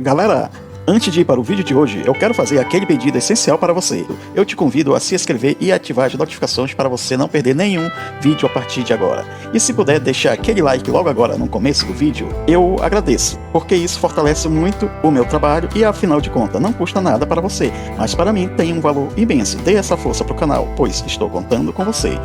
Galera, antes de ir para o vídeo de hoje, eu quero fazer aquele pedido essencial para você. Eu te convido a se inscrever e ativar as notificações para você não perder nenhum vídeo a partir de agora. E se puder deixar aquele like logo agora no começo do vídeo, eu agradeço, porque isso fortalece muito o meu trabalho e afinal de contas não custa nada para você, mas para mim tem um valor imenso. Dê essa força para o canal, pois estou contando com você.